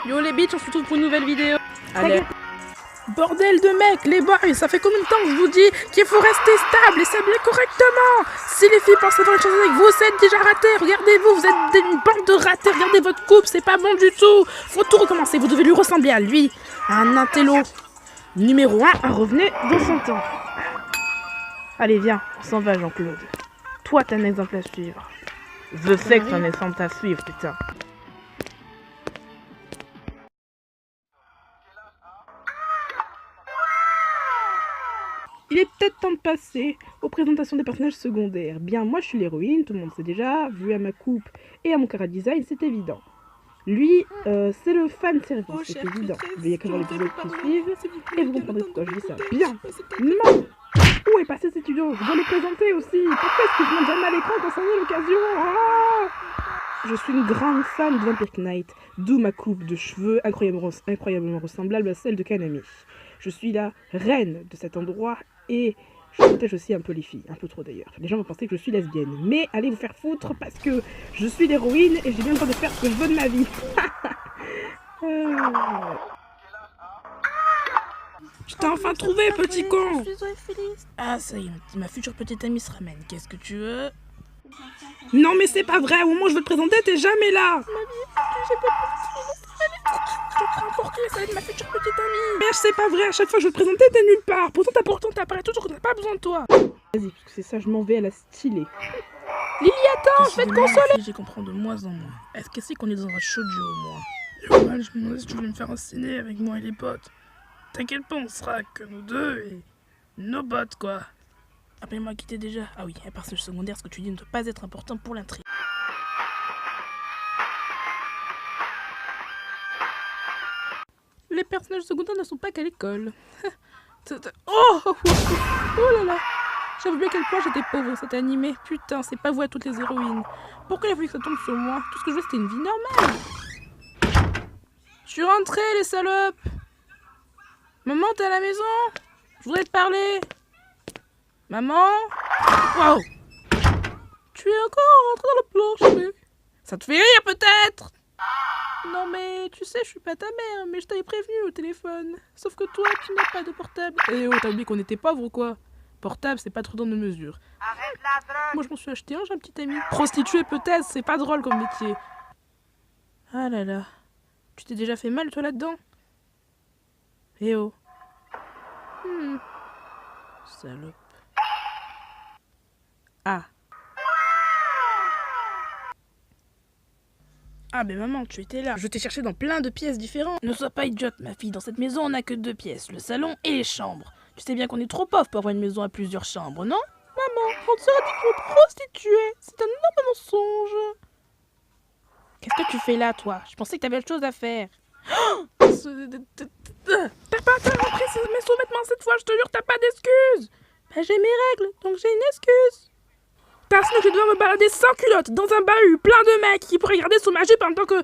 Yo les bitches, on se retrouve pour une nouvelle vidéo. Allez. Bordel de mec, les boys, ça fait combien de temps que je vous dis qu'il faut rester stable et s'habiller correctement. Si les filles pensent avoir une chose avec vous, vous êtes déjà ratés. Regardez-vous, vous êtes une bande de ratés. Regardez votre coupe, c'est pas bon du tout. Faut tout recommencer, vous devez lui ressembler à lui. À un intello. Numéro 1, un revenu dans son temps. Allez, viens, on s'en va Jean-Claude. Toi, t'es un exemple à suivre. Je sais que t'es un exemple à suivre, putain. Il est peut-être temps de passer aux présentations des personnages secondaires. Bien, moi je suis l'héroïne, tout le monde sait déjà, vu à ma coupe et à mon chara design, c'est évident. Lui, c'est le fan service, c'est évident. Veuillez que voir les vidéos qui suivent et vous comprendrez pourquoi je dis ça. Bien, non. Où est passé cet studio? Je dois les présenter aussi. Pourquoi est-ce que je monte jamais à l'écran quand ça en est l'occasion? Je suis une grande fan de Vampire Knight, d'où ma coupe de cheveux incroyablement ressemblable à celle de Kanami. Je suis la reine de cet endroit et je protège aussi un peu les filles, un peu trop d'ailleurs. Les gens vont penser que je suis lesbienne, mais allez vous faire foutre parce que je suis l'héroïne et j'ai bien le droit de faire ce que je veux de ma vie. Je t'ai enfin trouvé, petit con. Ah, ça y est, ma future petite amie se ramène. Qu'est-ce que tu veux? Non, mais c'est pas vrai. Au moment où je veux te présenter, t'es jamais là. J'ai pas pour qui ça va être ma future petite amie. Mais c'est pas vrai. À chaque fois que je veux te présenter, t'es nulle part. Pourtant, t'apparais toujours qu'on n'a pas besoin de toi. Vas-y, parce que c'est ça, je m'en vais à la stylée. Lily, attends, je vais te consoler. J'y comprends de moins en moins. Est-ce que c'est qu'on est dans un shoujo, moi? Yo, man, je me demandais si tu voulais me faire un ciné avec moi et les potes. T'inquiète pas, on sera que nous deux et nos potes, quoi. Appelle-moi qui t'es déjà. Ah oui, un personnage secondaire, ce que tu dis ne doit pas être important pour l'intrigue. Les personnages secondaires ne sont pas qu'à l'école. Oh là là. J'avoue bien à quel point j'étais pauvre cet animé. Putain, c'est pas vous à toutes les héroïnes. Pourquoi il a fallu que ça tombe sur moi? Tout ce que je veux, c'était une vie normale. Je suis rentrée, les salopes. Maman, t'es à la maison? Je voudrais te parler. Maman? Wow! Tu es encore rentré dans le plancher. Ça te fait rire peut-être? Non mais tu sais, je suis pas ta mère, mais je t'avais prévenu au téléphone. Sauf que toi, tu n'as pas de portable. Eh oh, t'as oublié qu'on était pauvres ou quoi? Portable, c'est pas trop dans nos mesures. Arrête la drogue. Moi je m'en suis acheté un, j'ai un petit ami. Prostituée peut-être, c'est pas drôle comme métier. Ah là là. Tu t'es déjà fait mal toi là-dedans? Eh oh. Salope. Ah. Ah ben maman, tu étais là. Je t'ai cherché dans plein de pièces différentes. Ne sois pas idiote ma fille, dans cette maison on n'a que 2 pièces, le salon et les chambres. Tu sais bien qu'on est trop pauvres pour avoir une maison à plusieurs chambres, non? Maman, on te sera dit que je me prostituais. C'est un énorme mensonge. Qu'est-ce que tu fais là toi? Je pensais que t'avais autre chose à faire. T'as pas à rentrer mes sous-vêtements cette fois, je te jure, t'as pas d'excuses. Bah j'ai mes règles, donc j'ai une excuse. T'as sinon que je vais devoir me balader sans culotte, dans un bahut, plein de mecs qui pourraient regarder sous ma jupe en tant que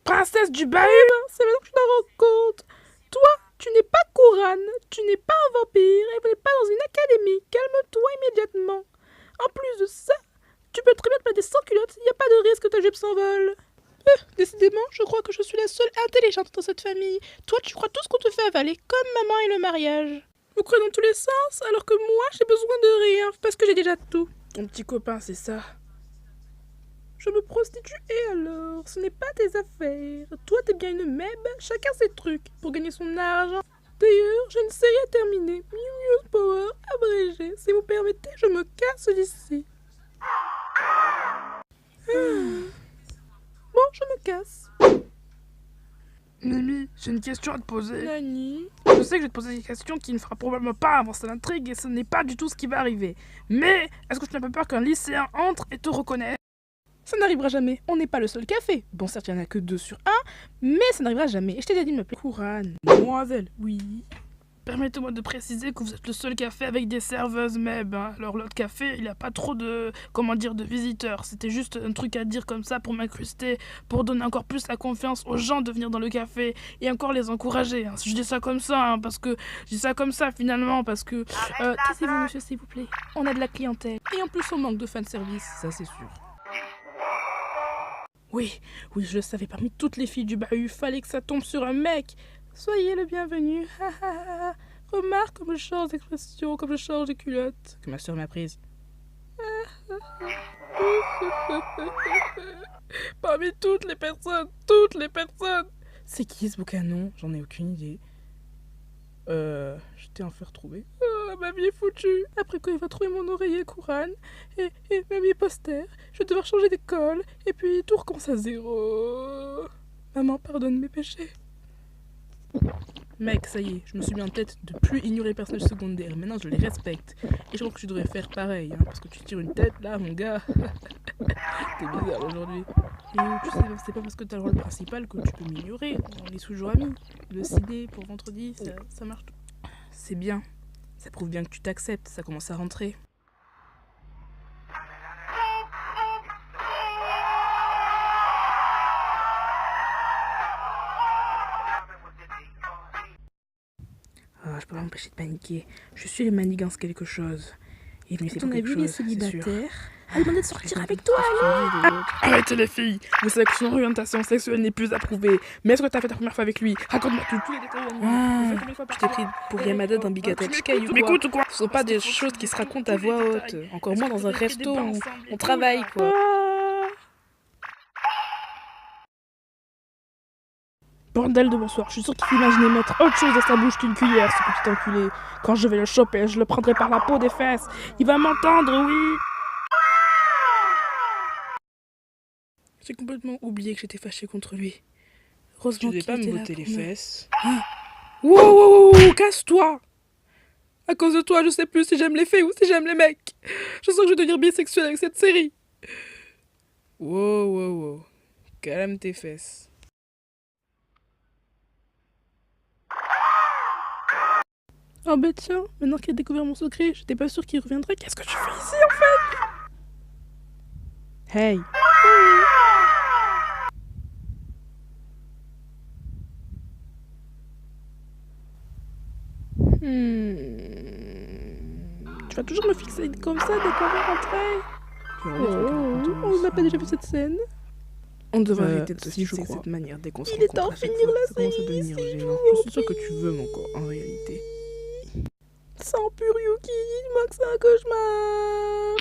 princesse du bahut. C'est maintenant que je t'en rends compte. Toi, tu n'es pas Kuran, tu n'es pas un vampire, et vous n'êtes pas dans une académie. Calme-toi immédiatement. En plus de ça, tu peux très bien te balader sans culotte, il n'y a pas de risque que ta jupe s'envole. Décidément, je crois que je suis la seule intelligente dans cette famille. Toi, tu crois tout ce qu'on te fait avaler, comme maman et le mariage. Vous croyez dans tous les sens, alors que moi, j'ai besoin de rien, parce que j'ai déjà tout. Ton petit copain, c'est ça. Je me prostitue et alors, ce n'est pas tes affaires. Toi, t'es bien une mèbe, chacun ses trucs, pour gagner son argent. D'ailleurs, j'ai une série à terminer. Mew Mew Power, abrégé. Si vous permettez, je me casse d'ici. Bon, je me casse. Mimi, j'ai une question à te poser. Nani? Je sais que je vais te poser des questions qui ne fera probablement pas avancer l'intrigue et ce n'est pas du tout ce qui va arriver. Mais, est-ce que tu n'as pas peur qu'un lycéen entre et te reconnaisse? Ça n'arrivera jamais, on n'est pas le seul café. Bon, certes, il n'y en a que 2 sur 1, mais ça n'arrivera jamais. Et je t'ai déjà dit de m'appeler Kuran. Mademoiselle, Oui. permettez-moi de préciser que vous êtes le seul café avec des serveuses meb. Hein. Alors l'autre café, il n'y a pas trop de, de visiteurs. C'était juste un truc à dire comme ça pour m'incruster, pour donner encore plus la confiance aux gens de venir dans le café et encore les encourager. Hein. Je dis ça comme ça, hein, parce que je dis ça comme ça finalement, parce que... Taisez-vous, monsieur, s'il vous plaît. On a de la clientèle. Et en plus, on manque de fanservice, ça c'est sûr. Oui, oui, je le savais, parmi toutes les filles du bahut, fallait que ça tombe sur un mec. Soyez le bienvenu. Remarque comme je change d'expression, comme je change de culotte. Que ma soeur m'a prise. Parmi toutes les personnes. C'est qui ce boucanon? J'en ai aucune idée. Je t'ai enfin retrouvé. Ma vie est foutue. Après quoi il va trouver mon oreiller Couronne et même mes posters. Je vais devoir changer d'école et puis tout recommence à zéro. Maman, pardonne mes péchés. Mec, ça y est, je me suis mis en tête de plus ignorer les personnages secondaires. Maintenant, je les respecte. Et je pense que tu devrais faire pareil, hein, parce que tu tires une tête là, mon gars. T'es bizarre aujourd'hui. Et tu sais, c'est pas parce que t'as le rôle principal que tu peux m'ignorer. On est toujours amis. Le CD pour vendredi, ça marche. C'est bien. Ça prouve bien que tu t'acceptes. Ça commence à rentrer. Ah, je peux pas m'empêcher de paniquer. Je suis les manigances quelque chose. Il est venu, c'est pour quelque chose. On a vu les célibataires. Elle demandait de sortir avec toi. Arrêtez les filles. Vous savez que son orientation sexuelle n'est plus approuvée. Mais est-ce que t'as fait ta première fois avec lui? Raconte-moi tous les détails. Je t'ai pris pour Yamada dans Bigatachka ou quoi? Ce sont pas des choses qui se racontent à voix haute. Encore moins dans un resto où on travaille, quoi. Bordel de bonsoir, je suis sûre qu'il s'imaginait mettre autre chose dans sa bouche qu'une cuillère, ce petit enculé. Quand je vais le choper, je le prendrai par la peau des fesses. Il va m'entendre, oui. J'ai complètement oublié que j'étais fâchée contre lui. Heureusement qu'il était là. Tu devais pas me botter les fesses. Wow, casse-toi. À cause de toi, je sais plus si j'aime les filles ou si j'aime les mecs. Je sens que je vais devenir bisexuelle avec cette série. Wow. Calme tes fesses. Oh bah tiens, maintenant qu'il a découvert mon secret, j'étais pas sûre qu'il reviendrait. Qu'est-ce que tu fais ici en fait? Hey. Tu vas toujours me fixer comme ça dès qu'on va rentrer? On n'a pas déjà vu cette scène? On devrait arrêter de se fixer de cette manière dès qu'on se rencontre. Il est temps de finir la série. Ça commence à devenir gênant. Je suis sûre que tu veux mon corps en réalité. Sans Puryuki, dis-moi que c'est un cauchemar.